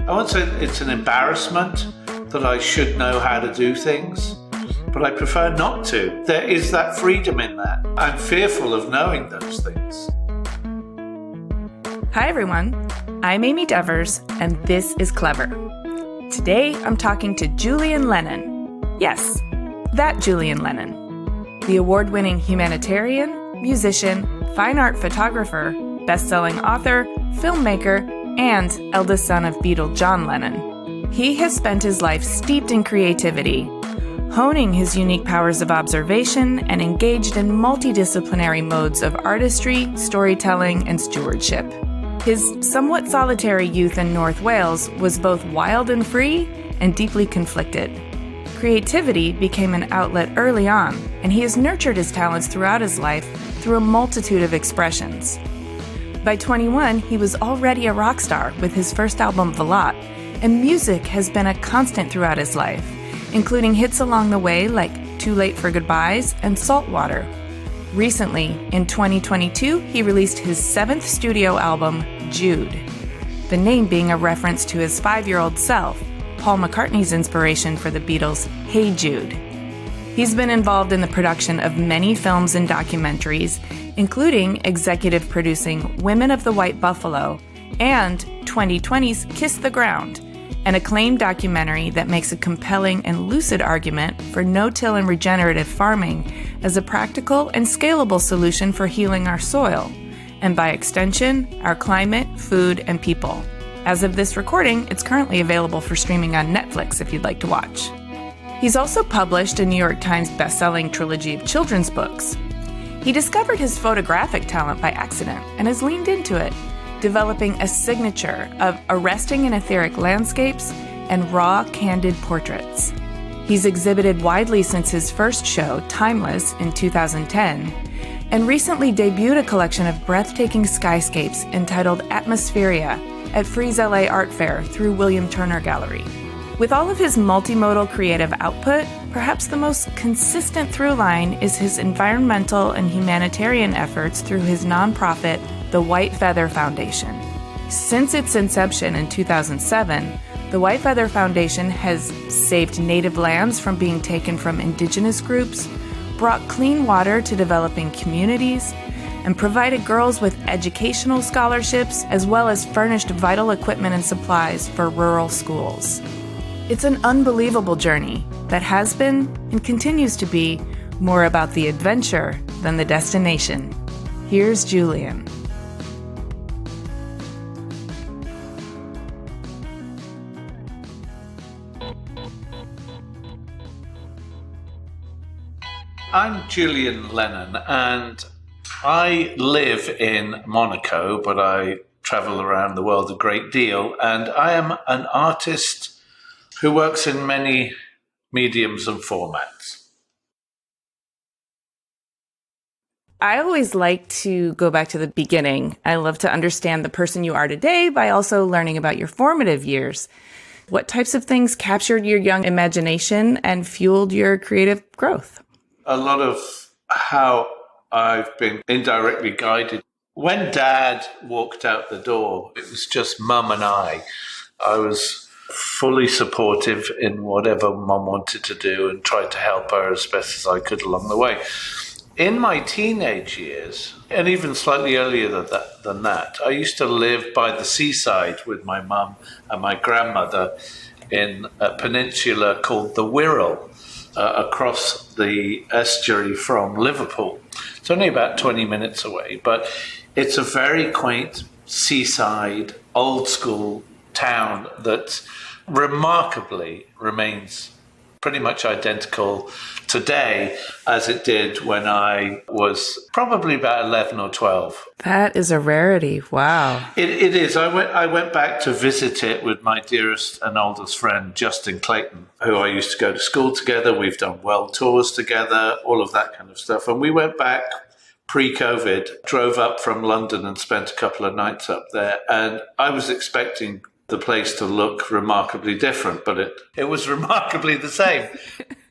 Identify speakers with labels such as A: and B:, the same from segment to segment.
A: I won't say it's an embarrassment that I should know how to do things, but I prefer not to. There is that freedom in that. I'm fearful of knowing those things.
B: Hi everyone, I'm Amy Devers, and this is Clever. Today I'm talking to Julian Lennon. Yes, that Julian Lennon. The award-winning humanitarian, musician, fine art photographer, best-selling author, filmmaker, and eldest son of Beatle John Lennon. He has spent his life steeped in creativity, honing his unique powers of observation and engaged in multidisciplinary modes of artistry, storytelling, and stewardship. His somewhat solitary youth in North Wales was both wild and free and deeply conflicted. Creativity became an outlet early on, and he has nurtured his talents throughout his life through a multitude of expressions. By 21, he was already a rock star with his first album, Velat, and music has been a constant throughout his life, including hits along the way like Too Late for Goodbyes and Saltwater. Recently, in 2022, he released his 7th studio album, Jude, the name being a reference to his 5-year-old self, Paul McCartney's inspiration for the Beatles' Hey Jude. He's been involved in the production of many films and documentaries, including executive producing Women of the White Buffalo and 2020's Kiss the Ground, an acclaimed documentary that makes a compelling and lucid argument for no-till and regenerative farming as a practical and scalable solution for healing our soil, and by extension, our climate, food, and people. As of this recording, it's currently available for streaming on Netflix if you'd like to watch. He's also published a New York Times best-selling trilogy of children's books. He discovered his photographic talent by accident and has leaned into it, developing a signature of arresting and etheric landscapes and raw, candid portraits. He's exhibited widely since his first show, Timeless, in 2010, and recently debuted a collection of breathtaking skyscapes entitled Atmospheria at Frieze LA Art Fair through William Turner Gallery. With all of his multimodal creative output, perhaps the most consistent through line is his environmental and humanitarian efforts through his nonprofit, the White Feather Foundation. Since its inception in 2007, the White Feather Foundation has saved native lands from being taken from indigenous groups, brought clean water to developing communities, and provided girls with educational scholarships as well as furnished vital equipment and supplies for rural schools. It's an unbelievable journey that has been and continues to be more about the adventure than the destination. Here's Julian.
A: I'm Julian Lennon, and I live in Monaco, but I travel around the world a great deal, and I am an artist who works in many mediums and formats.
B: I always like to go back to the beginning. I love to understand the person you are today by also learning about your formative years. What types of things captured your young imagination and fueled your creative growth?
A: A lot of how I've been indirectly guided. When Dad walked out the door, it was just Mum and I. I was fully supportive in whatever Mum wanted to do and tried to help her as best as I could along the way. In my teenage years, and even slightly earlier than that, I used to live by the seaside with my mum and my grandmother in a peninsula called the Wirral, across the estuary from Liverpool. It's only about 20 minutes away, but it's a very quaint seaside, old school town that remarkably remains pretty much identical today as it did when I was probably about 11 or 12.
B: That is a rarity. Wow.
A: It is. I went back to visit it with my dearest and oldest friend, Justin Clayton, who I used to go to school together. We've done world tours together, all of that kind of stuff. And we went back pre-COVID, drove up from London and spent a couple of nights up there. And I was expecting the place to look remarkably different, but it was remarkably the same.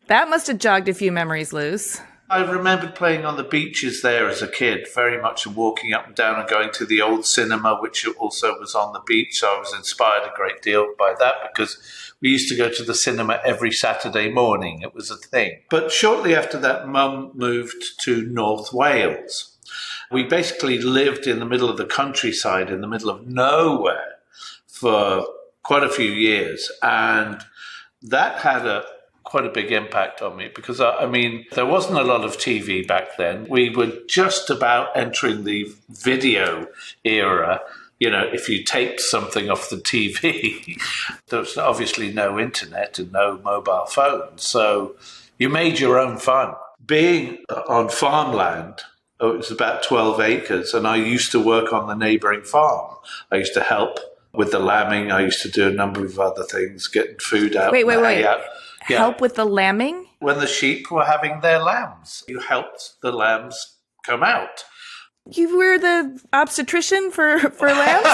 B: That must have jogged a few memories loose.
A: I remembered playing on the beaches there as a kid, very much walking up and down and going to the old cinema, which also was on the beach. So I was inspired a great deal by that because we used to go to the cinema every Saturday morning. It was a thing. But shortly after that, Mum moved to North Wales. We basically lived in the middle of the countryside, in the middle of nowhere for quite a few years. And that had quite a big impact on me because, there wasn't a lot of TV back then. We were just about entering the video era. If you taped something off the TV, there was obviously no internet and no mobile phones. So you made your own fun. Being on farmland, it was about 12 acres, and I used to work on the neighbouring farm. I used to help with the lambing. I used to do a number of other things, getting food out.
B: Wait.
A: Out. Yeah.
B: Help with the lambing?
A: When the sheep were having their lambs, you helped the lambs come out.
B: You were the obstetrician for lambs?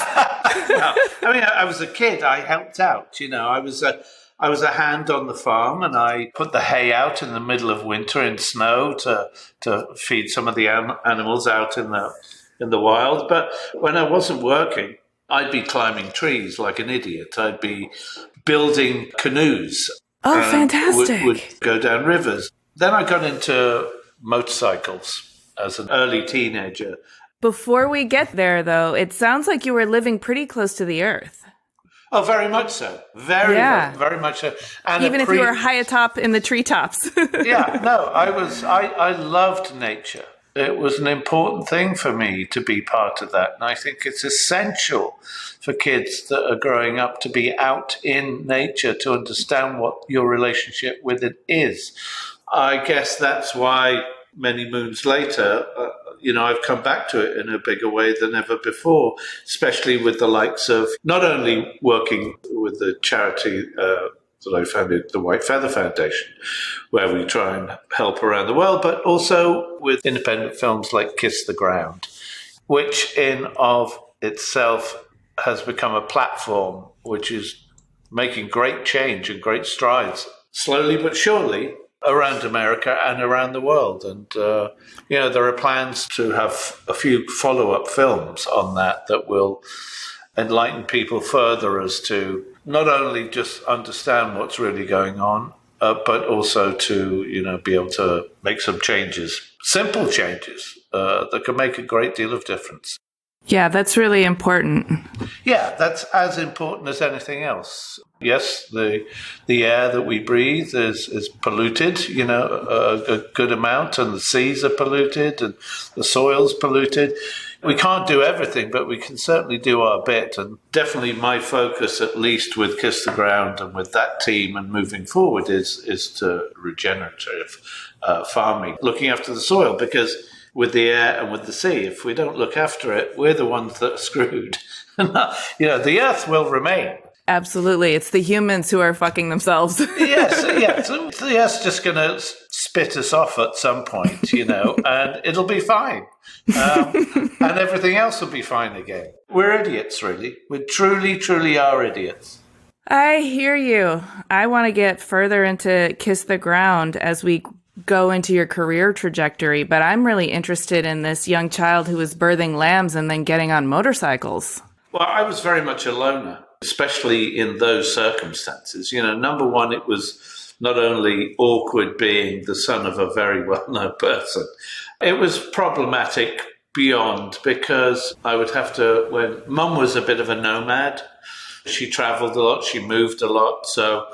A: No, I was a kid. I helped out. I was a hand on the farm, and I put the hay out in the middle of winter in snow to feed some of the animals out in the wild. But when I wasn't working, I'd be climbing trees like an idiot. I'd be building canoes.
B: Oh, fantastic.
A: Would go down rivers. Then I got into motorcycles as an early teenager.
B: Before we get there, though, it sounds like you were living pretty close to the earth.
A: Oh, very much so. Very much so. And
B: even if you were high atop in the treetops.
A: I loved nature. It was an important thing for me to be part of that. And I think it's essential for kids that are growing up to be out in nature to understand what your relationship with it is. I guess that's why many moons later, I've come back to it in a bigger way than ever before, especially with the likes of not only working with the charity that I founded, the White Feather Foundation, where we try and help around the world, but also with independent films like Kiss the Ground, which in of itself has become a platform which is making great change and great strides, slowly but surely, around America and around the world. And, there are plans to have a few follow-up films on that will enlighten people further as to not only just understand what's really going on, but also to, be able to make some changes, simple changes that can make a great deal of difference.
B: Yeah, that's really important.
A: Yeah, that's as important as anything else. Yes, the air that we breathe is polluted, a good amount, and the seas are polluted and the soil's polluted. We can't do everything, but we can certainly do our bit. And definitely my focus, at least with Kiss the Ground and with that team and moving forward, is to regenerative farming, looking after the soil, because with the air and with the sea, if we don't look after it, we're the ones that are screwed. The earth will remain.
B: Absolutely. It's the humans who are fucking themselves.
A: Yes. So the earth's just going to spit us off at some point, and it'll be fine. And everything else will be fine again. We're idiots, really. We truly, truly are idiots.
B: I hear you. I want to get further into Kiss the Ground as we go into your career trajectory, but I'm really interested in this young child who was birthing lambs and then getting on motorcycles.
A: Well, I was very much a loner, especially in those circumstances. Number one, it was not only awkward being the son of a very well-known person, it was problematic beyond, because I would have to, when Mum was a bit of a nomad, she traveled a lot, she moved a lot, so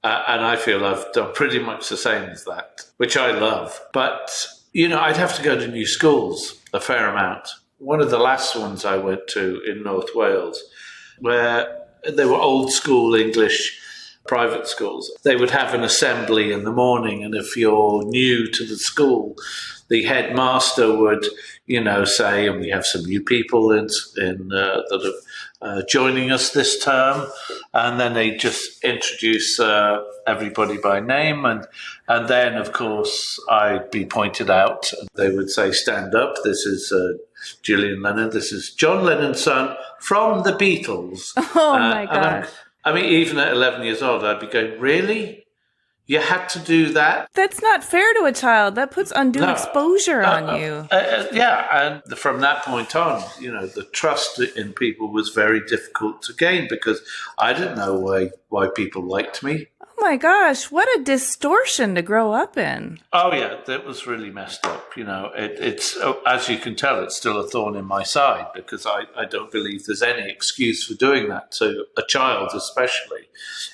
A: and I feel I've done pretty much the same as that, which I love. But, I'd have to go to new schools a fair amount. One of the last ones I went to in North Wales, where they were old school English private schools, they would have an assembly in the morning. And if you're new to the school, the headmaster would, say, and we have some new people that are joining us this term, and then they just introduce everybody by name, and then of course I'd be pointed out. They would say, "Stand up. This is Julian Lennon. This is John Lennon's son from the Beatles."
B: Oh my God!
A: Even at 11 years old, I'd be going, "Really? You had to do that.
B: That's not fair to a child. That puts undue exposure on you.
A: Yeah, and from that point on, the trust in people was very difficult to gain because I didn't know why people liked me.
B: Oh my gosh, what a distortion to grow up in.
A: Oh yeah, that was really messed up. It's as you can tell, it's still a thorn in my side because I don't believe there's any excuse for doing that to a child, especially,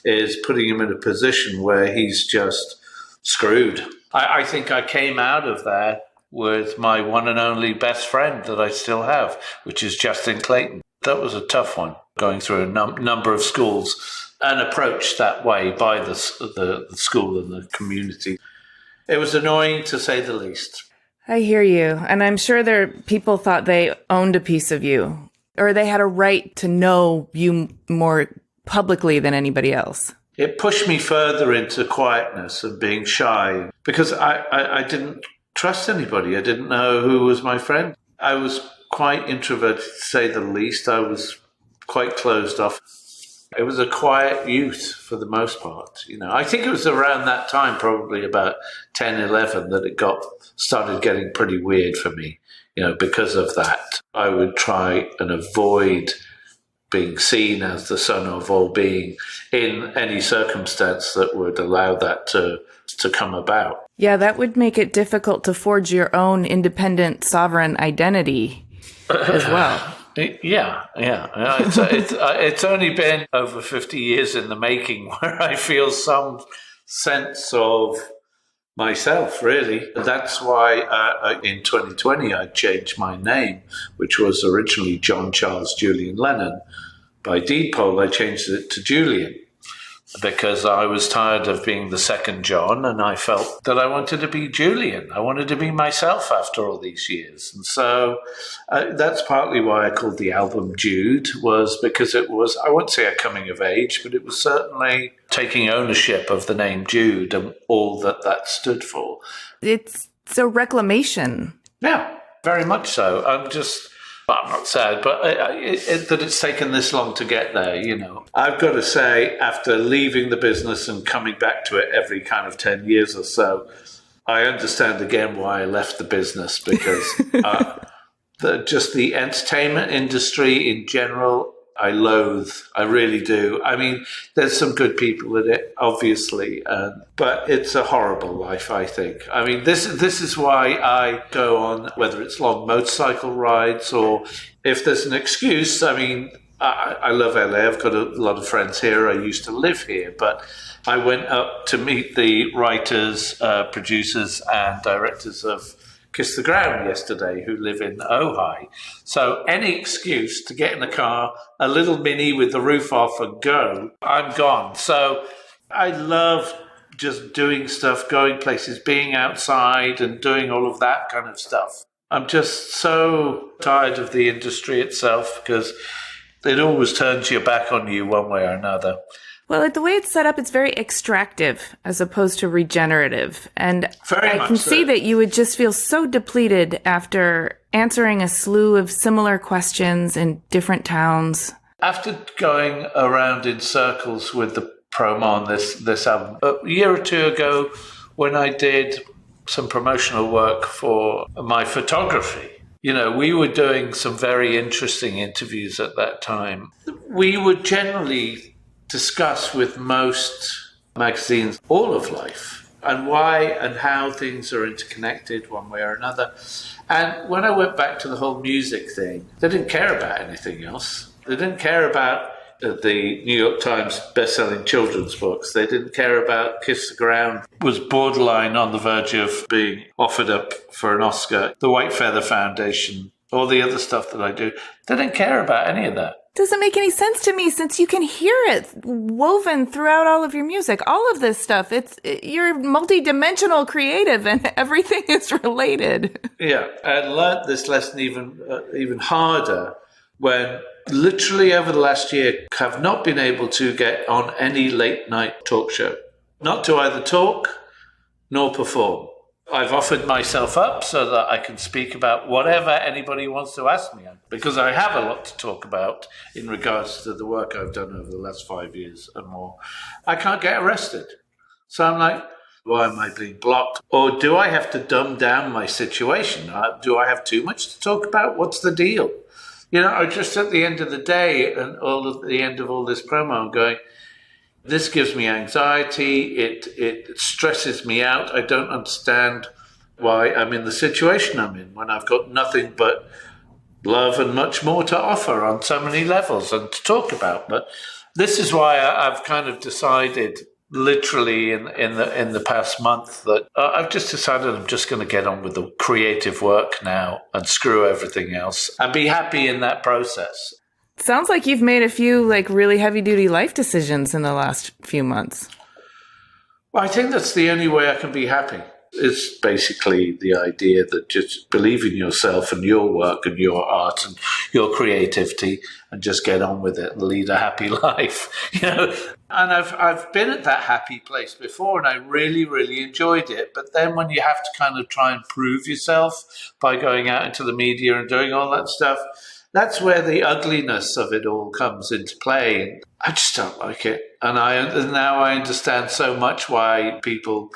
A: is putting him in a position where he's just screwed. I think I came out of there with my one and only best friend that I still have, which is Justin Clayton. That was a tough one, going through a number of schools and approached that way by the school and the community. It was annoying, to say the least.
B: I hear you. And I'm sure people thought they owned a piece of you, or they had a right to know you more publicly than anybody else.
A: It pushed me further into quietness and being shy because I didn't trust anybody. I didn't know who was my friend. I was quite introverted, to say the least. I was quite closed off. It was a quiet youth for the most part. I think it was around that time, probably about 10, 11, that it started getting pretty weird for me. Because of that, I would try and avoid being seen as the son of or being in any circumstance that would allow that to come about.
B: Yeah, that would make it difficult to forge your own independent, sovereign identity as well.
A: Yeah. It's only been over 50 years in the making where I feel some sense of myself, really. That's why in 2020 I changed my name, which was originally John Charles Julian Lennon. By deed poll, I changed it to Julian because I was tired of being the second John, and I felt that I wanted to be Julian. I wanted to be myself after all these years. And so that's partly why I called the album Jude, was because it was, I won't say a coming of age, but it was certainly taking ownership of the name Jude and all that stood for.
B: It's a reclamation.
A: Yeah, very much so. I'm not sad, but that it's taken this long to get there, I've got to say, after leaving the business and coming back to it every kind of 10 years or so, I understand again why I left the business, because just the entertainment industry in general, I loathe. I really do. I mean, there's some good people in it, obviously, but it's a horrible life, I think. I mean, this is why I go on, whether it's long motorcycle rides or if there's an excuse. I mean, I love LA. I've got a lot of friends here. I used to live here, but I went up to meet the writers, producers, and directors of Kiss the Ground yesterday, who live in Ojai. So any excuse to get in the car, a little Mini with the roof off and go, I'm gone. So I love just doing stuff, going places, being outside and doing all of that kind of stuff. I'm just so tired of the industry itself because it always turns your back on you one way or another.
B: Well, the way it's set up, it's very extractive as opposed to regenerative. And I can see that you would just feel so depleted after answering a slew of similar questions in different towns.
A: After going around in circles with the promo on this album, a year or two ago, when I did some promotional work for my photography, we were doing some very interesting interviews at that time. We would generally discuss with most magazines all of life and why and how things are interconnected one way or another. And when I went back to the whole music thing, they didn't care about anything else. They didn't care about the New York Times best-selling children's books. They didn't care about Kiss the Ground was borderline on the verge of being offered up for an Oscar. The White Feather Foundation, all the other stuff that I do, they didn't care about any of that.
B: Doesn't make any sense to me since you can hear it woven throughout all of your music. All of this stuff, you're multi-dimensional creative and everything is related.
A: Yeah, I learned this lesson even harder when literally over the last year have not been able to get on any late night talk show. Not to either talk nor perform. I've offered myself up so that I can speak about whatever anybody wants to ask me, because I have a lot to talk about in regards to the work I've done over the last 5 years and more. I can't get arrested. So I'm like, why am I being blocked? Or do I have to dumb down my situation? Do I have too much to talk about? What's the deal? Just at the end of the day and at the end of all this promo, I'm going, this gives me anxiety. It stresses me out. I don't understand why I'm in the situation I'm in when I've got nothing but love and much more to offer on so many levels and to talk about. But this is why I've kind of decided, literally in the past month, that I've just decided I'm just going to get on with the creative work now and screw everything else and be happy in that process.
B: Sounds like you've made a few really heavy duty life decisions in the last few months.
A: Well, I think that's the only way I can be happy. It's basically the idea that just believe in yourself and your work and your art and your creativity and just get on with it and lead a happy life, And I've been at that happy place before and I really, really enjoyed it. But then when you have to kind of try and prove yourself by going out into the media and doing all that stuff, that's where the ugliness of it all comes into play. And I just don't like it. And now I understand so much why people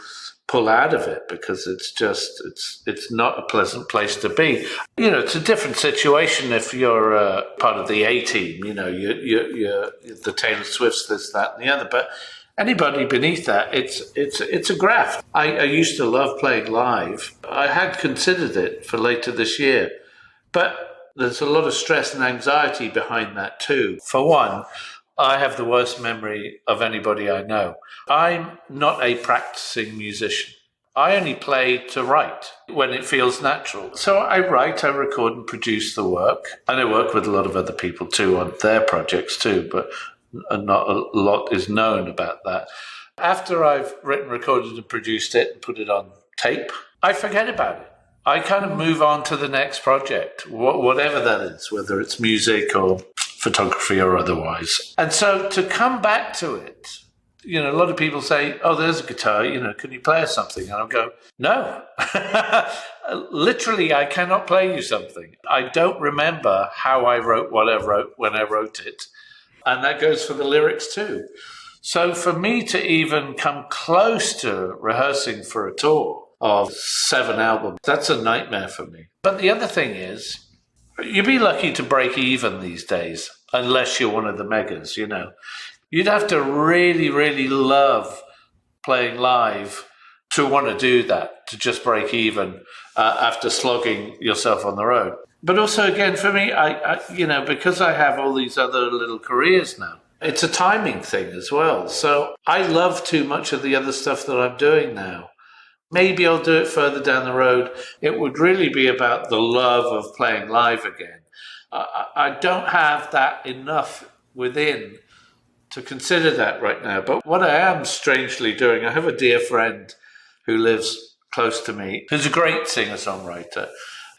A: pull out of it, because it's not a pleasant place to be. It's a different situation if you're part of the A team. You're the Taylor Swifts, this, that, and the other. But anybody beneath that, it's a graft. I used to love playing live. I had considered it for later this year, but there's a lot of stress and anxiety behind that too. For one, I have the worst memory of anybody I know. I'm not a practicing musician. I only play to write when it feels natural. So I write, I record and produce the work. And I work with a lot of other people too on their projects too, but not a lot is known about that. After I've written, recorded and produced it and put it on tape, I forget about it. I kind of move on to the next project, whatever that is, whether it's music or photography or otherwise. And so to come back to it, a lot of people say, oh, there's a guitar, can you play us something? And I'll go, no. Literally, I cannot play you something. I don't remember how I wrote what I wrote when I wrote it. And that goes for the lyrics too. So for me to even come close to rehearsing for a tour of 7 albums, that's a nightmare for me. But the other thing is, you'd be lucky to break even these days, unless you're one of the megas, You'd have to really, really love playing live to want to do that, to just break even after slogging yourself on the road. But also, again, for me, I because I have all these other little careers now, it's a timing thing as well. So I love too much of the other stuff that I'm doing now. Maybe I'll do it further down the road. It would really be about the love of playing live again. I don't have that enough within to consider that right now. But what I am strangely doing, I have a dear friend who lives close to me, who's a great singer-songwriter.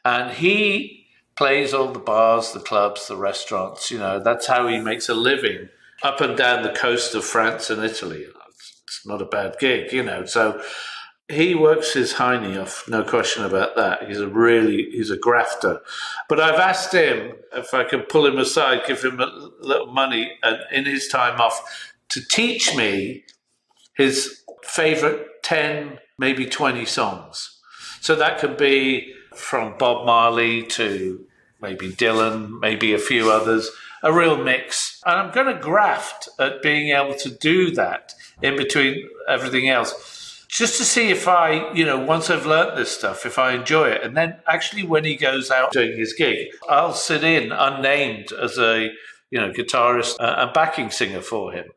A: And he plays all the bars, the clubs, the restaurants. That's how he makes a living up and down the coast of France and Italy. It's not a bad gig, So he works his hiney off, no question about that. He's a grafter. But I've asked him if I can pull him aside, give him a little money and in his time off to teach me his favorite 10, maybe 20 songs. So that could be from Bob Marley to maybe Dylan, maybe a few others, a real mix. And I'm going to graft at being able to do that in between everything else, just to see if I, once I've learnt this stuff, if I enjoy it. And then actually when he goes out doing his gig, I'll sit in unnamed as a, guitarist and backing singer for him.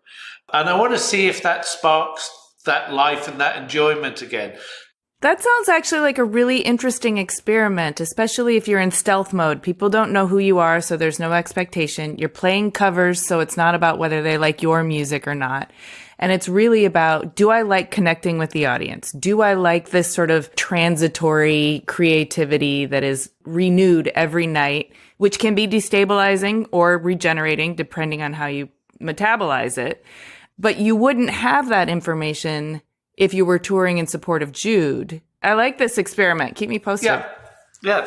A: And I want to see if that sparks that life and that enjoyment again.
B: That sounds actually like a really interesting experiment, especially if you're in stealth mode. People don't know who you are, so there's no expectation. You're playing covers, so it's not about whether they like your music or not. And it's really about, do I like connecting with the audience? Do I like this sort of transitory creativity that is renewed every night, which can be destabilizing or regenerating, depending on how you metabolize it. But you wouldn't have that information if you were touring in support of Jude. I like this experiment. Keep me posted.
A: Yeah.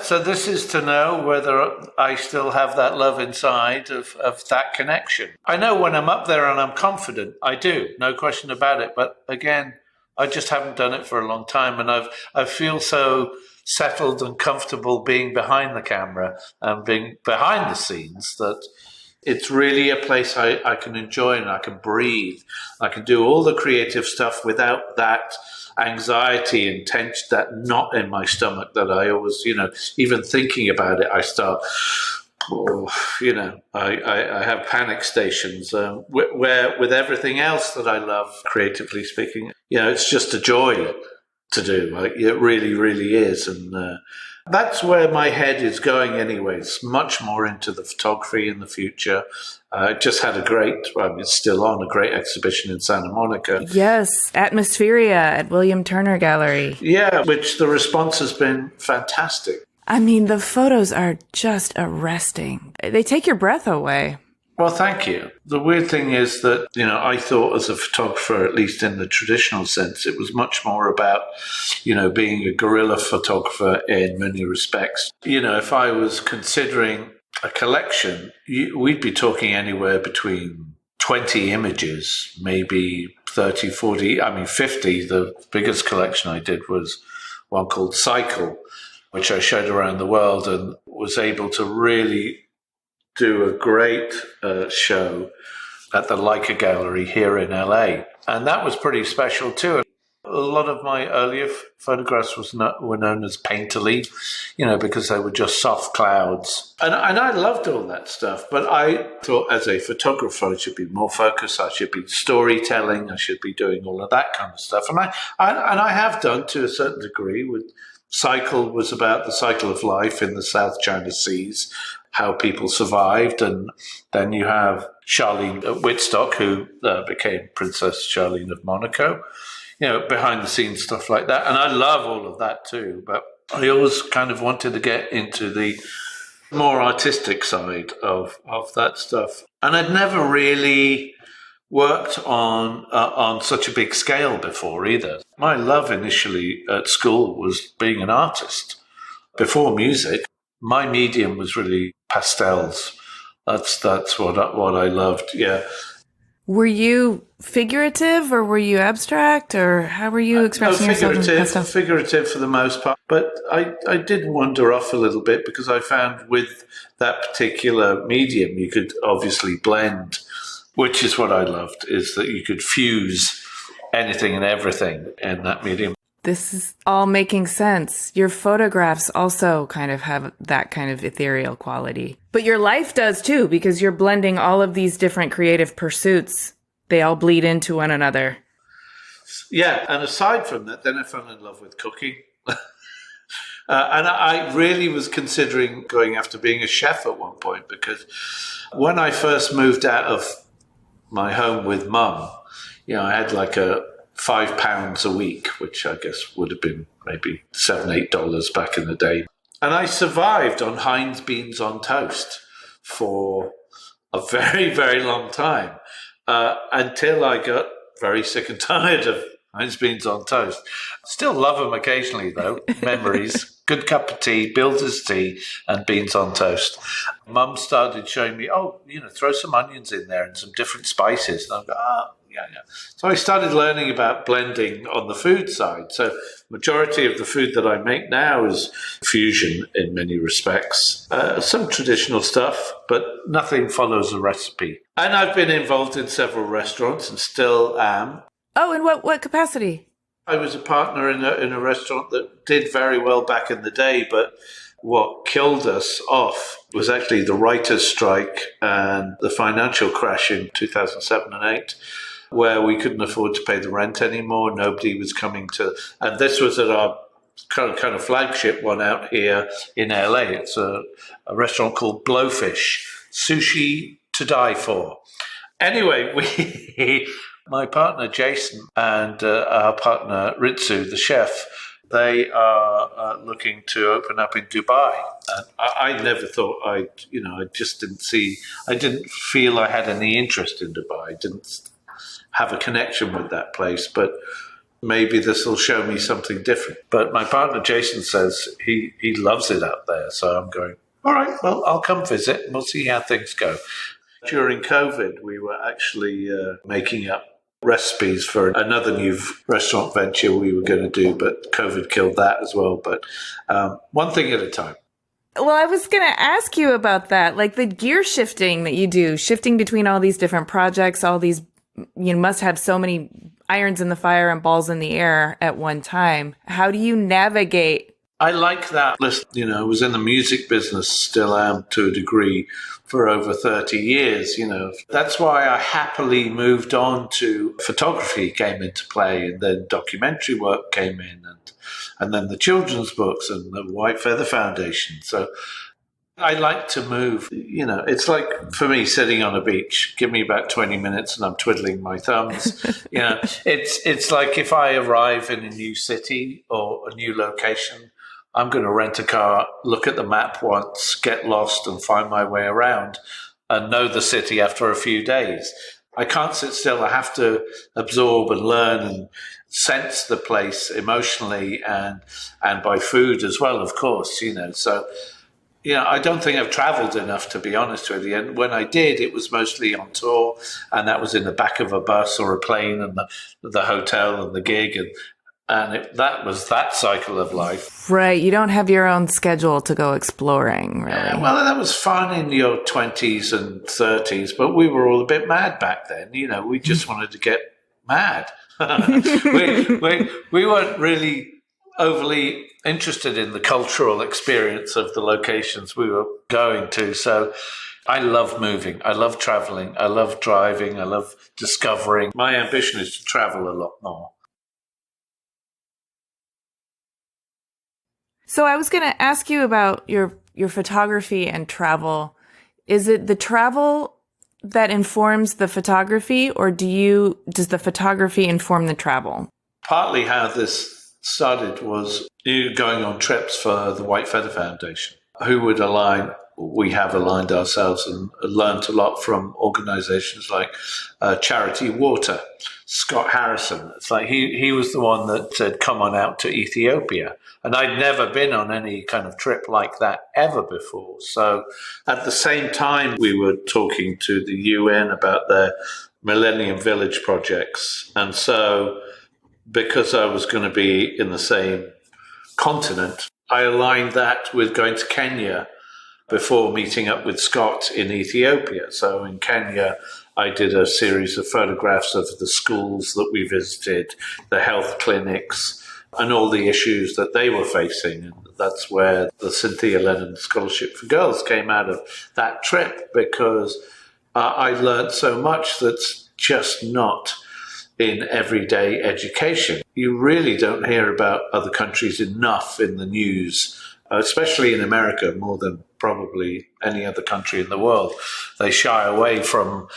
A: So this is to know whether I still have that love inside of that connection. I know when I'm up there and I'm confident, I do, no question about it. But again, I just haven't done it for a long time. And I feel so settled and comfortable being behind the camera and being behind the scenes that it's really a place I can enjoy and I can breathe. I can do all the creative stuff without that anxiety and tension, that knot in my stomach that I always, even thinking about it, I start, I have panic stations where with everything else that I love, creatively speaking, it's just a joy to do. Like, it really, really is. And that's where my head is going anyways, much more into the photography in the future. I just had it's still on, a great exhibition in Santa Monica.
B: Yes, Atmospheria at William Turner Gallery.
A: Yeah, which the response has been fantastic.
B: I mean, the photos are just arresting. They take your breath away.
A: Well, thank you. The weird thing is that, I thought as a photographer, at least in the traditional sense, it was much more about, being a guerrilla photographer in many respects. If I was considering a collection, we'd be talking anywhere between 20 images, maybe 30, 40, 50. The biggest collection I did was one called Cycle, which I showed around the world and was able to really do a great show at the Leica Gallery here in LA. And that was pretty special too. A lot of my earlier photographs were known as painterly, because they were just soft clouds. And I loved all that stuff, but I thought as a photographer, I should be more focused. I should be storytelling. I should be doing all of that kind of stuff. And I have done to a certain degree. With Cycle was about the cycle of life in the South China Seas, how people survived. And then you have Charlene Whitstock, who became Princess Charlene of Monaco, behind the scenes stuff like that. And I love all of that too. But I always kind of wanted to get into the more artistic side of that stuff. And I'd never really worked on such a big scale before either. My love initially at school was being an artist. Before music, my medium was really pastels. That's what I loved. Yeah.
B: Were you figurative or were you abstract, or how were you expressing yourself in pastel?
A: Figurative for the most part. But I did wander off a little bit because I found with that particular medium you could obviously blend, which is what I loved, is that you could fuse anything and everything in that medium.
B: This is all making sense. Your photographs also kind of have that kind of ethereal quality. But your life does too, because you're blending all of these different creative pursuits. They all bleed into one another.
A: Yeah, and aside from that, then I fell in love with cooking. And I really was considering going after being a chef at one point, because when I first moved out of my home with Mum, I had like £5 a week, which I guess would have been maybe $7, $8 back in the day. And I survived on Heinz beans on toast for a very, very long time, until I got very sick and tired of Heinz beans on toast. Still love them occasionally, though. Memories. Good cup of tea, Builder's tea, and beans on toast. Mum started showing me, throw some onions in there and some different spices. And I go, yeah. So I started learning about blending on the food side. So majority of the food that I make now is fusion in many respects. Some traditional stuff, but nothing follows a recipe. And I've been involved in several restaurants and still am.
B: Oh, in what capacity?
A: I was a partner in a restaurant that did very well back in the day, but what killed us off was actually the writers' strike and the financial crash in 2007 and 8, where we couldn't afford to pay the rent anymore. Nobody was coming to, and this was at our kind of flagship one out here in LA. It's a restaurant called Blowfish, sushi to die for. Anyway, my partner Jason and our partner Ritsu, the chef, they are looking to open up in Dubai. And I never thought I didn't feel I had any interest in Dubai. I didn't have a connection with that place, but maybe this will show me something different. But my partner Jason says he loves it out there. So I'm going, all right, well, I'll come visit and we'll see how things go. During COVID, we were actually making up recipes for another new restaurant venture we were going to do, but COVID killed that as well. But one thing at a time.
B: Well, I was going to ask you about that, like the gear shifting that you do, shifting between all these different projects, all these, you must have so many irons in the fire and balls in the air at one time. How do you navigate?
A: I like that. Listen, I was in the music business, still am to a degree, for over 30 years. That's why I happily moved on to photography came into play, and then documentary work came in, and then the children's books and the White Feather Foundation. So I like to move. It's like, for me, sitting on a beach. Give me about 20 minutes and I'm twiddling my thumbs. It's like if I arrive in a new city or a new location, I'm going to rent a car, look at the map once, get lost and find my way around and know the city after a few days. I can't sit still. I have to absorb and learn and sense the place emotionally and by food as well, of course, So, I don't think I've traveled enough, to be honest with you. And when I did, it was mostly on tour, and that was in the back of a bus or a plane and the hotel and the gig. And that was that cycle of life.
B: Right. You don't have your own schedule to go exploring, really.
A: Yeah, well, that was fun in your 20s and 30s, but we were all a bit mad back then. We just wanted to get mad. we weren't really overly interested in the cultural experience of the locations we were going to. So I love moving. I love traveling. I love driving. I love discovering. My ambition is to travel a lot more.
B: So I was going to ask you about your photography and travel. Is it the travel that informs the photography, or does the photography inform the travel? Partly
A: how this started was you going on trips for the White Feather Foundation. Who would align? We have aligned ourselves and learned a lot from organizations like Charity Water. Scott Harrison. It's like he was the one that said, come on out to Ethiopia. And I'd never been on any kind of trip like that ever before. So at the same time, we were talking to the UN about their Millennium Village projects. And so because I was going to be in the same continent, I aligned that with going to Kenya before meeting up with Scott in Ethiopia. So in Kenya, I did a series of photographs of the schools that we visited, the health clinics, and all the issues that they were facing. And that's where the Cynthia Lennon Scholarship for Girls came out of that trip, because I learned so much that's just not in everyday education. You really don't hear about other countries enough in the news, especially in America, more than probably any other country in the world. They shy away from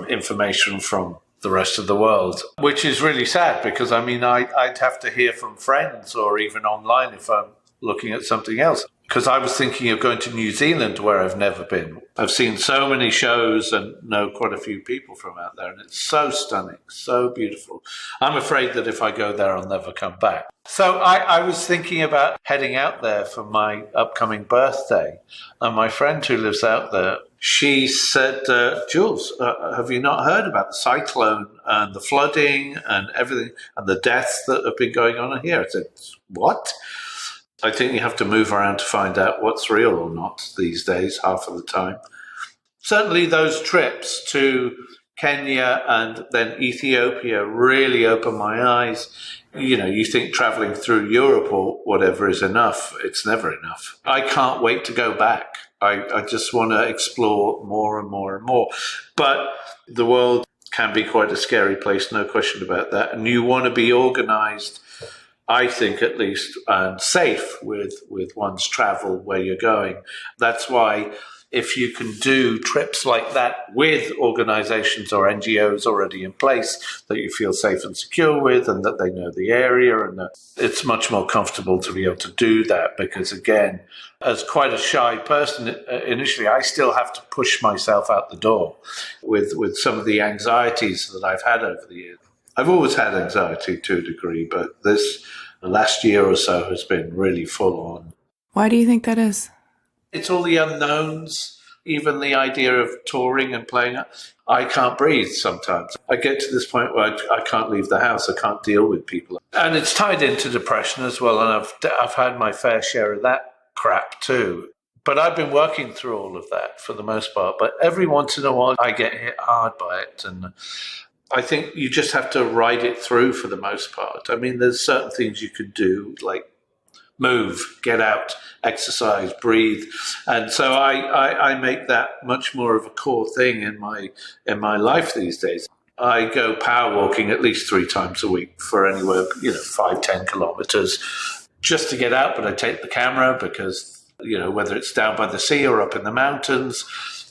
A: information from the rest of the world, which is really sad, because I'd have to hear from friends or even online if I'm looking at something else. Because I was thinking of going to New Zealand, where I've never been. I've seen so many shows and know quite a few people from out there, and it's so stunning, so beautiful. I'm afraid that if I go there, I'll never come back. So I was thinking about heading out there for my upcoming birthday, and my friend who lives out there, she said, Jules, have you not heard about the cyclone and the flooding and everything and the deaths that have been going on here? I said, what? I think you have to move around to find out what's real or not these days, half of the time. Certainly those trips to Kenya and then Ethiopia really opened my eyes. You think traveling through Europe or whatever is enough. It's never enough. I can't wait to go back. I just want to explore more and more and more. But the world can be quite a scary place, no question about that. And you want to be organized, I think at least, and safe with one's travel where you're going. That's why if you can do trips like that with organizations or NGOs already in place that you feel safe and secure with, and that they know the area, and that it's much more comfortable to be able to do that. Because again, as quite a shy person initially, I still have to push myself out the door with some of the anxieties that I've had over the years. I've always had anxiety to a degree, but this last year or so has been really full on.
B: Why do you think that is?
A: It's all the unknowns. even the idea of touring and playing, I can't breathe sometimes. I get to this point where I can't leave the house. I can't deal with people. And it's tied into depression as well. And I've had my fair share of that crap too. But I've been working through all of that for the most part. But every once in a while, I get hit hard by it. And I think you just have to ride it through for the most part. I mean, there's certain things you could do, like move, get out, exercise, breathe. And so I make that much more of a core thing in my life these days. I go power walking at least 3 times a week for anywhere, 5-10 kilometers just to get out. But I take the camera because, whether it's down by the sea or up in the mountains,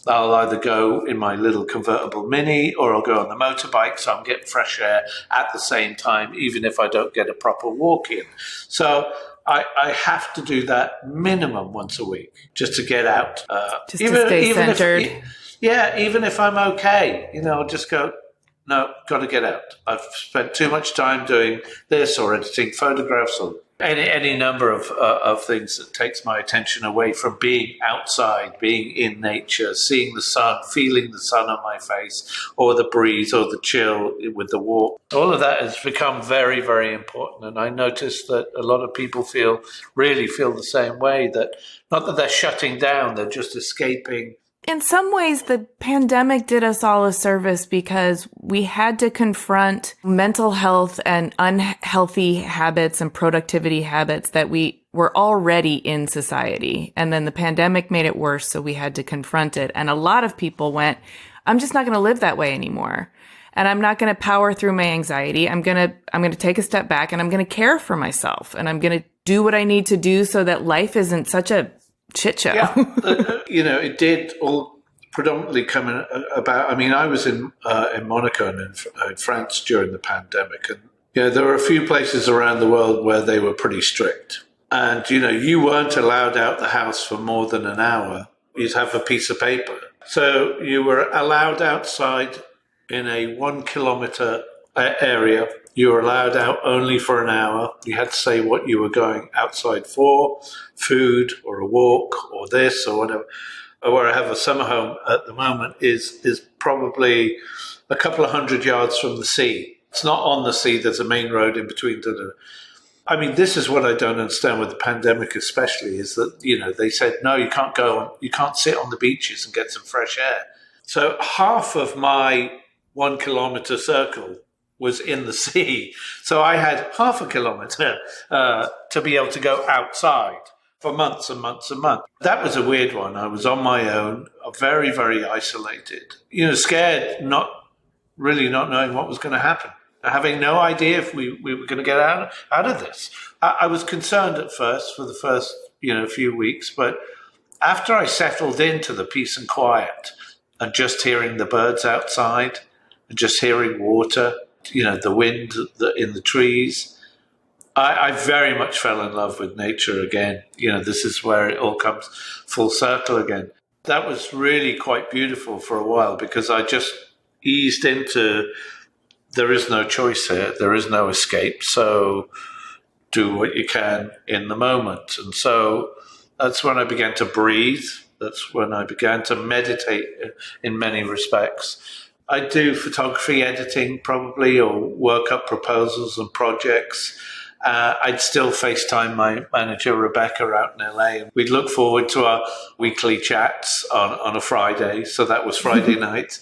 A: I'll either go in my little convertible Mini or I'll go on the motorbike, so I'm getting fresh air at the same time, even if I don't get a proper walk in. So I have to do that minimum once a week just to get out.
B: Just to stay centered.
A: Even if I'm okay, I'll just go, no, got to get out. I've spent too much time doing this or editing photographs or any number of things that takes my attention away from being outside, being in nature, seeing the sun, feeling the sun on my face, or the breeze, or the chill with the walk. All of that has become very, very important. And I notice that a lot of people really feel the same way, that not that they're shutting down, they're just escaping.
B: In some ways, the pandemic did us all a service because we had to confront mental health and unhealthy habits and productivity habits that we were already in society. And then the pandemic made it worse, so we had to confront it. And a lot of people went, I'm just not going to live that way anymore. And I'm not going to power through my anxiety. I'm going to take a step back and I'm going to care for myself. And I'm going to do what I need to do so that life isn't such a shit show.
A: Yeah, it did all predominantly come about. I mean, I was in Monaco and in France during the pandemic, and there were a few places around the world where they were pretty strict. And you weren't allowed out the house for more than an hour. You'd have a piece of paper, so you were allowed outside in a 1 kilometer area. You were allowed out only for an hour. You had to say what you were going outside for, food or a walk or this or whatever. Where I have a summer home at the moment is probably a couple of 100 yards from the sea. It's not on the sea. There's a main road in between. I mean, this is what I don't understand with the pandemic especially, is that, they said, no, you can't go, you can't sit on the beaches and get some fresh air. So half of my 1 kilometer circle was in the sea. So I had half a kilometer to be able to go outside for months and months and months. That was a weird one. I was on my own, very, very isolated, scared, not knowing what was going to happen, having no idea if we were going to get out of this. I was concerned at first for the first, few weeks, but after I settled into the peace and quiet and just hearing the birds outside and just hearing water, the wind in the trees, I very much fell in love with nature again. This is where it all comes full circle again. That was really quite beautiful for a while because I just eased into, there is no choice here, there is no escape, so do what you can in the moment. And so that's when I began to breathe. That's when I began to meditate in many respects. I do photography editing probably, or work up proposals and projects. I'd still FaceTime my manager, Rebecca, out in LA. We'd look forward to our weekly chats on a Friday. So that was Friday night.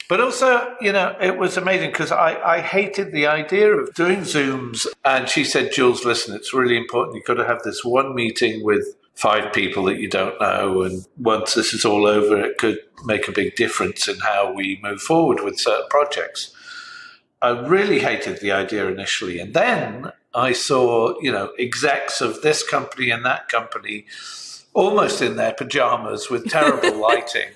A: But also, it was amazing because I hated the idea of doing Zooms. And she said, Jules, listen, it's really important. You've got to have this one meeting with 5 people that you don't know. And once this is all over, it could make a big difference in how we move forward with certain projects. I really hated the idea initially. And then I saw, execs of this company and that company almost in their pajamas with terrible lighting.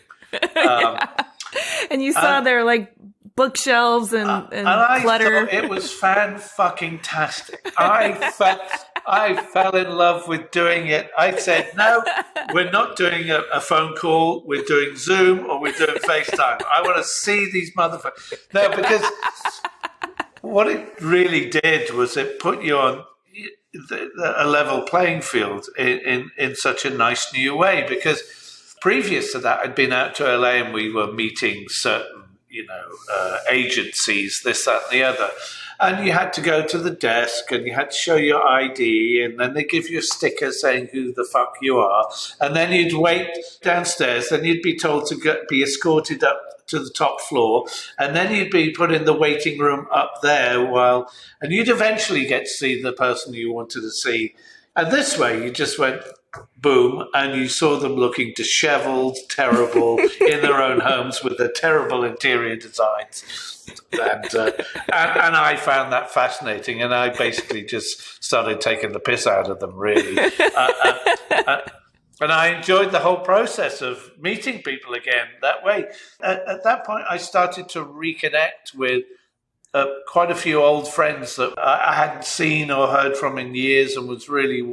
B: And you saw their bookshelves and clutter.
A: Thought it was fan-fucking-tastic. I fell in love with doing it. I said, no, we're not doing a phone call. We're doing Zoom or we're doing FaceTime. I want to see these motherfuckers. No, because what it really did was it put you on, a level playing field in such a nice new way. Because previous to that, I'd been out to LA and we were meeting certain, agencies, this, that, and the other. And you had to go to the desk and you had to show your ID, and then they give you a sticker saying who the fuck you are. And then you'd wait downstairs, and you'd be told to be escorted up to the top floor, and then you'd be put in the waiting room up there and you'd eventually get to see the person you wanted to see. And this way, you just went boom, and you saw them looking disheveled, terrible, in their own homes with their terrible interior designs. And I found that fascinating, and I basically just started taking the piss out of them, really. And I enjoyed the whole process of meeting people again that way. At that point, I started to reconnect with quite a few old friends that I hadn't seen or heard from in years, and was really